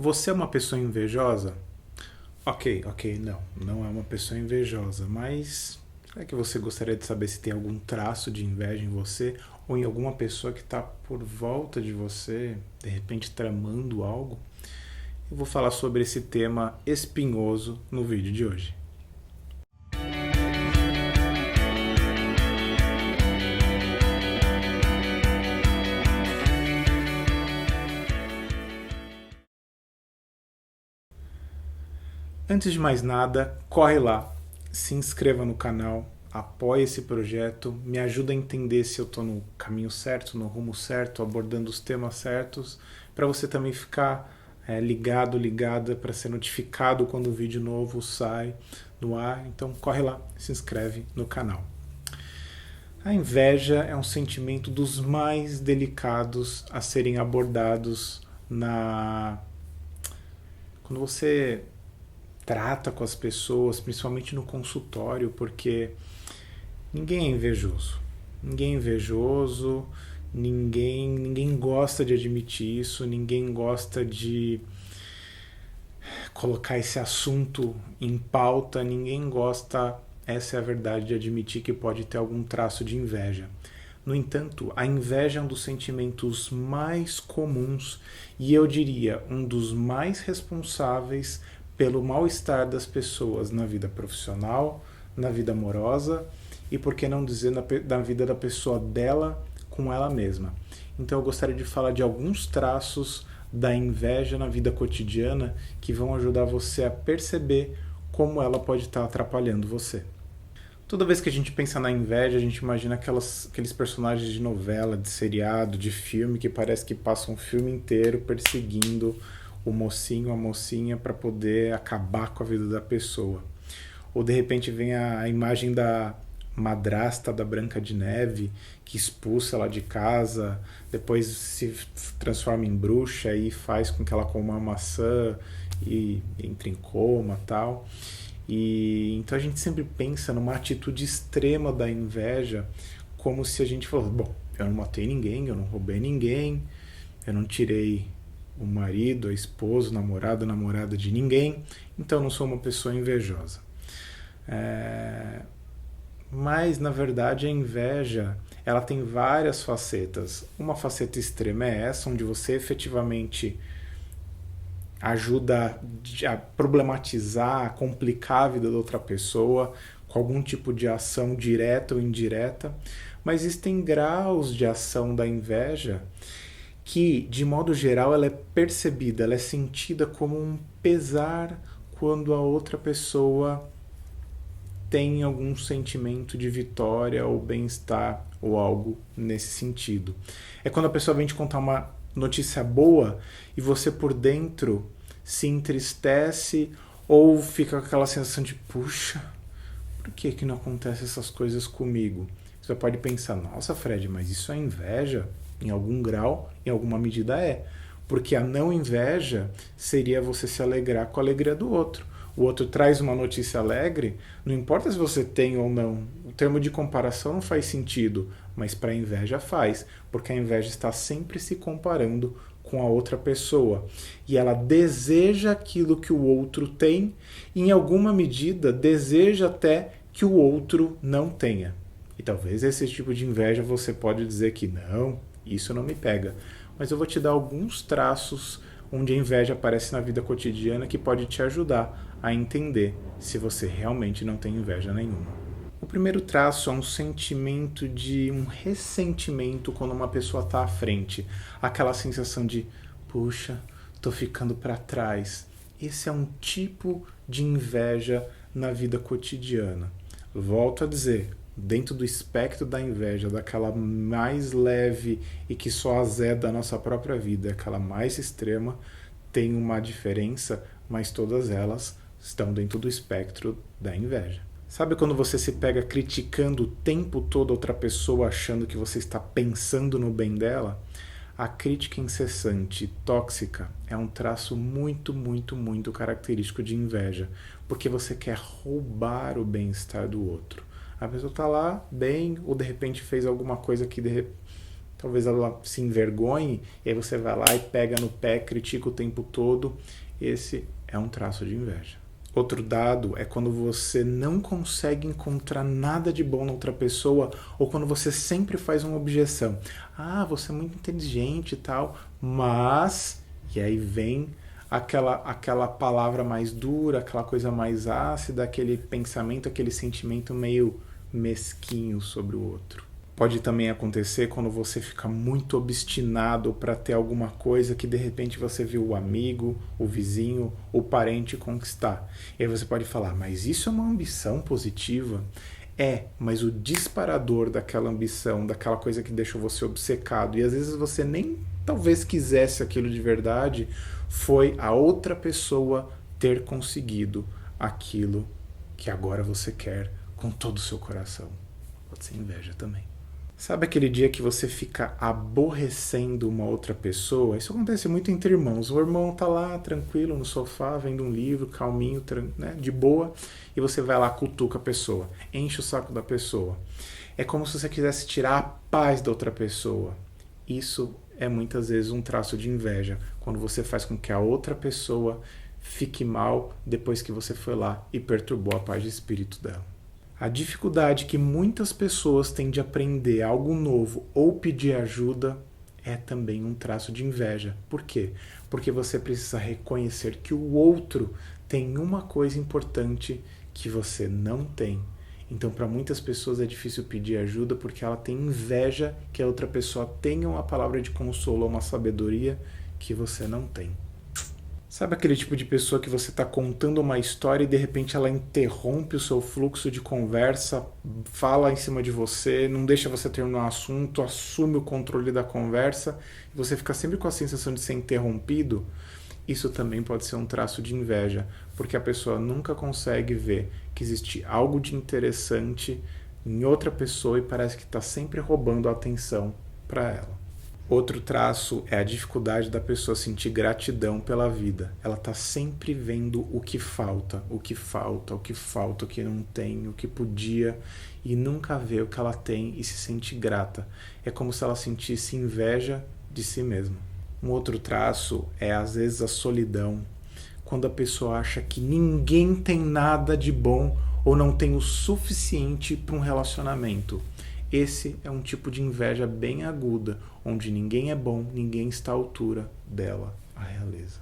Você é uma pessoa invejosa? Ok, não é uma pessoa invejosa, mas será que você gostaria de saber se tem algum traço de inveja em você ou em alguma pessoa que está por volta de você, de repente tramando algo? Eu vou falar sobre esse tema espinhoso no vídeo de hoje. Antes de mais nada, corre lá, se inscreva no canal, apoie esse projeto, me ajuda a entender se eu estou no caminho certo, no rumo certo, abordando os temas certos, para você também ficar ligada, para ser notificado quando o vídeo novo sai no ar. Então corre lá, se inscreve no canal. A inveja é um sentimento dos mais delicados a serem abordados quando você trata com as pessoas, principalmente no consultório, porque ninguém é invejoso. Ninguém é invejoso, ninguém gosta de admitir isso, ninguém gosta de colocar esse assunto em pauta, ninguém gosta, essa é a verdade, de admitir que pode ter algum traço de inveja. No entanto, a inveja é um dos sentimentos mais comuns e eu diria um dos mais responsáveis pelo mal-estar das pessoas na vida profissional, na vida amorosa e, por que não dizer, na vida da pessoa dela com ela mesma. Então eu gostaria de falar de alguns traços da inveja na vida cotidiana que vão ajudar você a perceber como ela pode estar atrapalhando você. Toda vez que a gente pensa na inveja, a gente imagina aqueles personagens de novela, de seriado, de filme, que parece que passam um filme inteiro perseguindo o mocinho, a mocinha, para poder acabar com a vida da pessoa. Ou de repente vem a imagem da madrasta da Branca de Neve, que expulsa ela de casa, depois se transforma em bruxa e faz com que ela coma uma maçã e entre em coma e tal. E então a gente sempre pensa numa atitude extrema da inveja, como se a gente fosse, bom, eu não matei ninguém, eu não roubei ninguém, eu não tirei o marido, a esposa, o namorado, a namorada de ninguém, então eu não sou uma pessoa invejosa. Mas na verdade a inveja, ela tem várias facetas. Uma faceta extrema é essa, onde você efetivamente ajuda a problematizar, a complicar a vida da outra pessoa com algum tipo de ação direta ou indireta. Mas existem graus de ação da inveja que, de modo geral, ela é percebida, ela é sentida como um pesar quando a outra pessoa tem algum sentimento de vitória ou bem-estar ou algo nesse sentido. É quando a pessoa vem te contar uma notícia boa e você por dentro se entristece ou fica com aquela sensação de puxa, por que não acontecem essas coisas comigo? Você pode pensar, nossa Fred, mas isso é inveja? Em algum grau, em alguma medida é. Porque a não inveja seria você se alegrar com a alegria do outro. O outro traz uma notícia alegre, não importa se você tem ou não, o termo de comparação não faz sentido, mas para a inveja faz, porque a inveja está sempre se comparando com a outra pessoa e ela deseja aquilo que o outro tem e, em alguma medida, deseja até que o outro não tenha. E talvez esse tipo de inveja você pode dizer que não, isso não me pega, mas eu vou te dar alguns traços onde a inveja aparece na vida cotidiana que pode te ajudar a entender se você realmente não tem inveja nenhuma. O primeiro traço é um sentimento de um ressentimento quando uma pessoa está à frente. Aquela sensação de, puxa, tô ficando para trás. Esse é um tipo de inveja na vida cotidiana. Volto a dizer, dentro do espectro da inveja, daquela mais leve e que só azeda a nossa própria vida, aquela mais extrema, tem uma diferença, mas todas elas estão dentro do espectro da inveja. Sabe quando você se pega criticando o tempo todo outra pessoa achando que você está pensando no bem dela? A crítica incessante, tóxica, é um traço muito característico de inveja, porque você quer roubar o bem-estar do outro. A pessoa está lá bem, ou de repente fez alguma coisa que talvez ela se envergonhe, e aí você vai lá e pega no pé, critica o tempo todo. Esse é um traço de inveja. Outro dado é quando você não consegue encontrar nada de bom na outra pessoa, ou quando você sempre faz uma objeção. Ah, você é muito inteligente e tal, mas... E aí vem aquela palavra mais dura, aquela coisa mais ácida, aquele pensamento, aquele sentimento meio mesquinho sobre o outro. Pode também acontecer quando você fica muito obstinado para ter alguma coisa que de repente você viu o amigo, o vizinho, o parente conquistar. E aí você pode falar, mas isso é uma ambição positiva? É, mas o disparador daquela ambição, daquela coisa que deixou você obcecado, e às vezes você nem talvez quisesse aquilo de verdade, foi a outra pessoa ter conseguido aquilo que agora você quer com todo o seu coração. Pode ser inveja também. Sabe aquele dia que você fica aborrecendo uma outra pessoa? Isso acontece muito entre irmãos. O irmão tá lá tranquilo no sofá, vendo um livro, calminho, né, de boa, e você vai lá, cutuca a pessoa, enche o saco da pessoa. É como se você quisesse tirar a paz da outra pessoa. Isso é muitas vezes um traço de inveja, quando você faz com que a outra pessoa fique mal depois que você foi lá e perturbou a paz de espírito dela. A dificuldade que muitas pessoas têm de aprender algo novo ou pedir ajuda é também um traço de inveja. Por quê? Porque você precisa reconhecer que o outro tem uma coisa importante que você não tem. Então, para muitas pessoas é difícil pedir ajuda porque ela tem inveja que a outra pessoa tenha uma palavra de consolo ou uma sabedoria que você não tem. Sabe aquele tipo de pessoa que você está contando uma história e de repente ela interrompe o seu fluxo de conversa, fala em cima de você, não deixa você terminar o assunto, assume o controle da conversa e você fica sempre com a sensação de ser interrompido? Isso também pode ser um traço de inveja, porque a pessoa nunca consegue ver que existe algo de interessante em outra pessoa e parece que está sempre roubando a atenção para ela. Outro traço é a dificuldade da pessoa sentir gratidão pela vida. Ela está sempre vendo o que falta, o que falta, o que falta, o que não tem, o que podia, e nunca vê o que ela tem e se sente grata. É como se ela sentisse inveja de si mesma. Um outro traço é, às vezes, a solidão. Quando a pessoa acha que ninguém tem nada de bom ou não tem o suficiente para um relacionamento. Esse é um tipo de inveja bem aguda, onde ninguém é bom, ninguém está à altura dela, a realeza.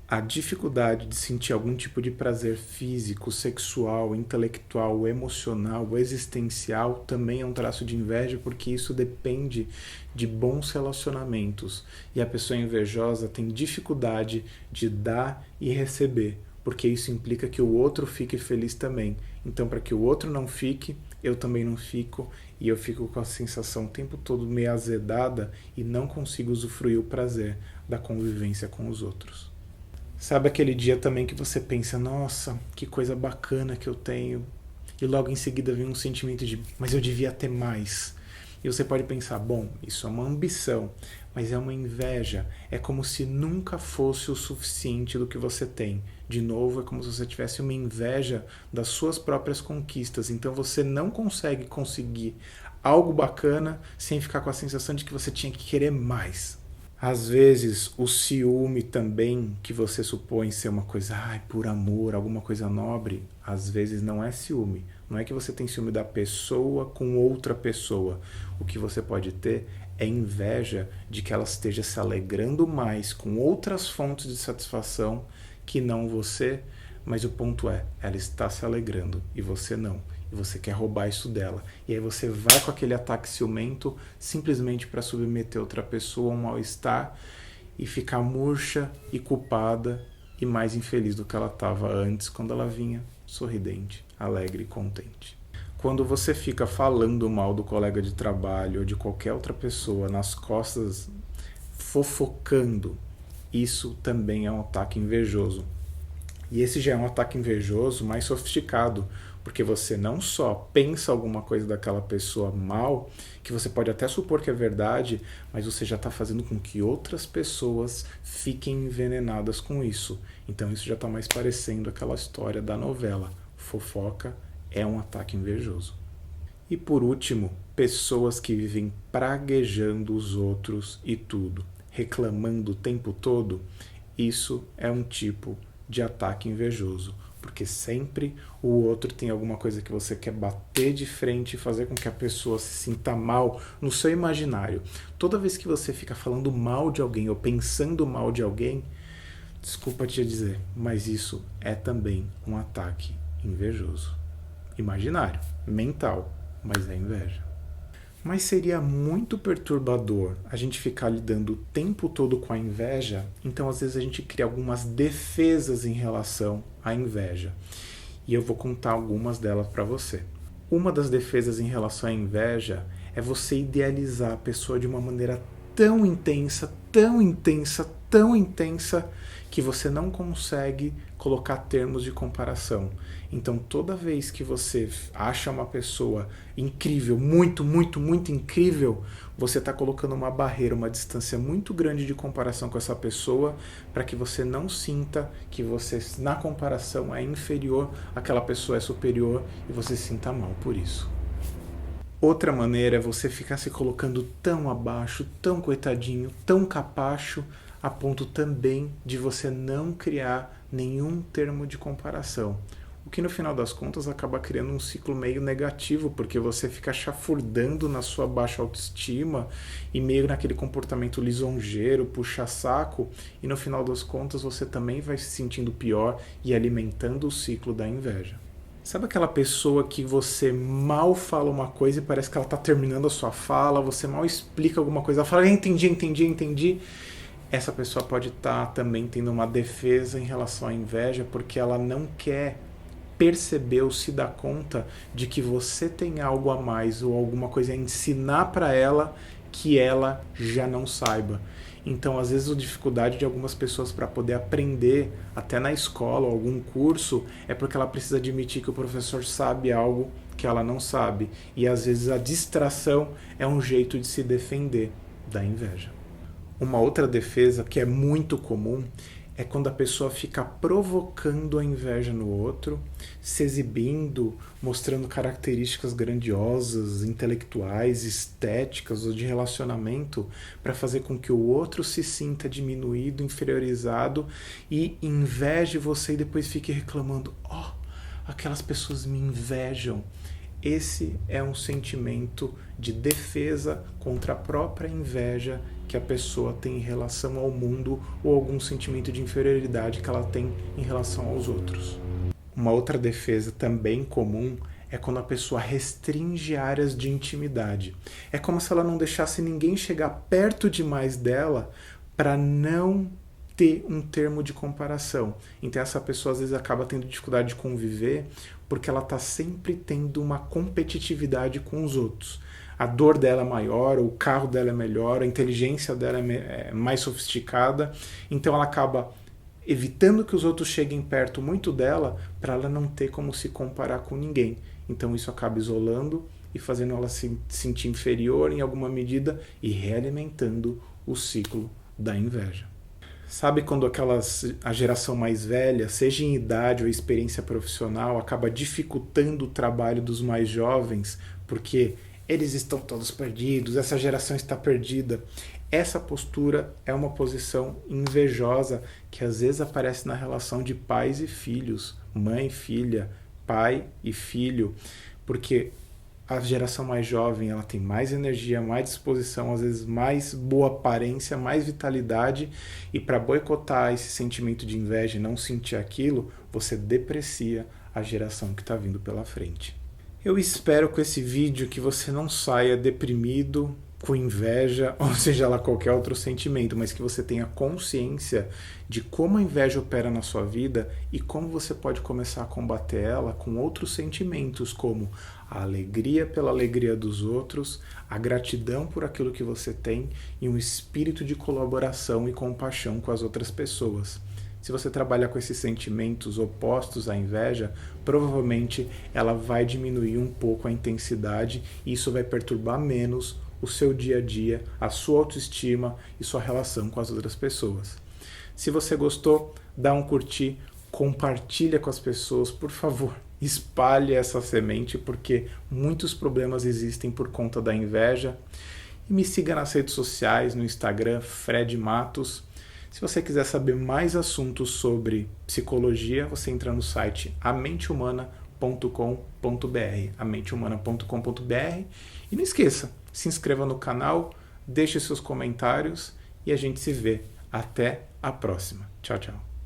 A dificuldade de sentir algum tipo de prazer físico, sexual, intelectual, emocional, existencial também é um traço de inveja, porque isso depende de bons relacionamentos. E a pessoa invejosa tem dificuldade de dar e receber, porque isso implica que o outro fique feliz também. Então, para que o outro não fique, eu também não fico, e eu fico com a sensação o tempo todo meio azedada e não consigo usufruir o prazer da convivência com os outros. Sabe aquele dia também que você pensa, nossa, que coisa bacana que eu tenho, e logo em seguida vem um sentimento de, mas eu devia ter mais. E você pode pensar, bom, isso é uma ambição, mas é uma inveja, é como se nunca fosse o suficiente do que você tem. De novo, é como se você tivesse uma inveja das suas próprias conquistas, então você não consegue conseguir algo bacana sem ficar com a sensação de que você tinha que querer mais. Às vezes, o ciúme também, que você supõe ser uma coisa, por amor, alguma coisa nobre, às vezes não é ciúme. Não é que você tem ciúme da pessoa com outra pessoa. O que você pode ter é inveja de que ela esteja se alegrando mais com outras fontes de satisfação que não você, mas o ponto é, ela está se alegrando e você não. E você quer roubar isso dela. E aí você vai com aquele ataque ciumento simplesmente para submeter outra pessoa a um mal-estar e ficar murcha e culpada e mais infeliz do que ela estava antes, quando ela vinha sorridente, alegre e contente. Quando você fica falando mal do colega de trabalho ou de qualquer outra pessoa nas costas, fofocando, isso também é um ataque invejoso. E esse já é um ataque invejoso mais sofisticado, porque você não só pensa alguma coisa daquela pessoa mal, que você pode até supor que é verdade, mas você já está fazendo com que outras pessoas fiquem envenenadas com isso. Então isso já está mais parecendo aquela história da novela. Fofoca é um ataque invejoso. E por último, Pessoas que vivem praguejando os outros e tudo, reclamando o tempo todo, isso é um tipo de ataque invejoso, porque sempre o outro tem alguma coisa que você quer bater de frente e fazer com que a pessoa se sinta mal no seu imaginário. Toda vez que você fica falando mal de alguém ou pensando mal de alguém, desculpa te dizer, mas isso é também um ataque invejoso. Imaginário, mental, mas é inveja. Mas seria muito perturbador a gente ficar lidando o tempo todo com a inveja, então às vezes a gente cria algumas defesas em relação à inveja. E eu vou contar algumas delas para você. Uma das defesas em relação à inveja é você idealizar a pessoa de uma maneira tão intensa, tão intensa, tão intensa, que você não consegue colocar termos de comparação. Então, toda vez que você acha uma pessoa incrível, muito, muito, muito incrível, você está colocando uma barreira, uma distância muito grande de comparação com essa pessoa, para que você não sinta que você, na comparação, é inferior, aquela pessoa é superior e você se sinta mal por isso. Outra maneira é você ficar se colocando tão abaixo, tão coitadinho, tão capacho, a ponto também de você não criar nenhum termo de comparação. O que no final das contas acaba criando um ciclo meio negativo, porque você fica chafurdando na sua baixa autoestima e meio naquele comportamento lisonjeiro, puxa-saco, e no final das contas você também vai se sentindo pior e alimentando o ciclo da inveja. Sabe aquela pessoa que você mal fala uma coisa e parece que ela está terminando a sua fala, você mal explica alguma coisa, ela fala, entendi. Essa pessoa pode estar também tendo uma defesa em relação à inveja, porque ela não quer perceber ou se dar conta de que você tem algo a mais ou alguma coisa a ensinar para ela que ela já não saiba. Então, às vezes, a dificuldade de algumas pessoas para poder aprender, até na escola ou algum curso, é porque ela precisa admitir que o professor sabe algo que ela não sabe. E, às vezes, a distração é um jeito de se defender da inveja. Uma outra defesa que é muito comum é quando a pessoa fica provocando a inveja no outro, se exibindo, mostrando características grandiosas, intelectuais, estéticas ou de relacionamento, para fazer com que o outro se sinta diminuído, inferiorizado e inveje você e depois fique reclamando: "Oh, aquelas pessoas me invejam". Esse é um sentimento de defesa contra a própria inveja que a pessoa tem em relação ao mundo ou algum sentimento de inferioridade que ela tem em relação aos outros. Uma outra defesa também comum é quando a pessoa restringe áreas de intimidade. É como se ela não deixasse ninguém chegar perto demais dela para não ter um termo de comparação. Então essa pessoa às vezes acaba tendo dificuldade de conviver porque ela está sempre tendo uma competitividade com os outros. A dor dela é maior, o carro dela é melhor, a inteligência dela é mais sofisticada, então ela acaba evitando que os outros cheguem perto muito dela para ela não ter como se comparar com ninguém. Então isso acaba isolando e fazendo ela se sentir inferior em alguma medida e realimentando o ciclo da inveja. Sabe quando a geração mais velha, seja em idade ou experiência profissional, acaba dificultando o trabalho dos mais jovens porque eles estão todos perdidos, essa geração está perdida? Essa postura é uma posição invejosa que às vezes aparece na relação de pais e filhos, mãe e filha, pai e filho, porque a geração mais jovem ela tem mais energia, mais disposição, às vezes mais boa aparência, mais vitalidade, e para boicotar esse sentimento de inveja e não sentir aquilo, você deprecia a geração que está vindo pela frente. Eu espero com esse vídeo que você não saia deprimido, com inveja, ou seja lá qualquer outro sentimento, mas que você tenha consciência de como a inveja opera na sua vida e como você pode começar a combater ela com outros sentimentos, como a alegria pela alegria dos outros, a gratidão por aquilo que você tem e um espírito de colaboração e compaixão com as outras pessoas. Se você trabalha com esses sentimentos opostos à inveja, provavelmente ela vai diminuir um pouco a intensidade e isso vai perturbar menos o seu dia a dia, a sua autoestima e sua relação com as outras pessoas. Se você gostou, dá um curtir, compartilha com as pessoas, por favor. espalhe essa semente, porque muitos problemas existem por conta da inveja. E me siga nas redes sociais, no Instagram, Fred Matos. Se você quiser saber mais assuntos sobre psicologia, você entra no site amenteHumana.com.br, amenteHumana.com.br. E não esqueça, se inscreva no canal, deixe seus comentários e a gente se vê. Até a próxima. Tchau, tchau.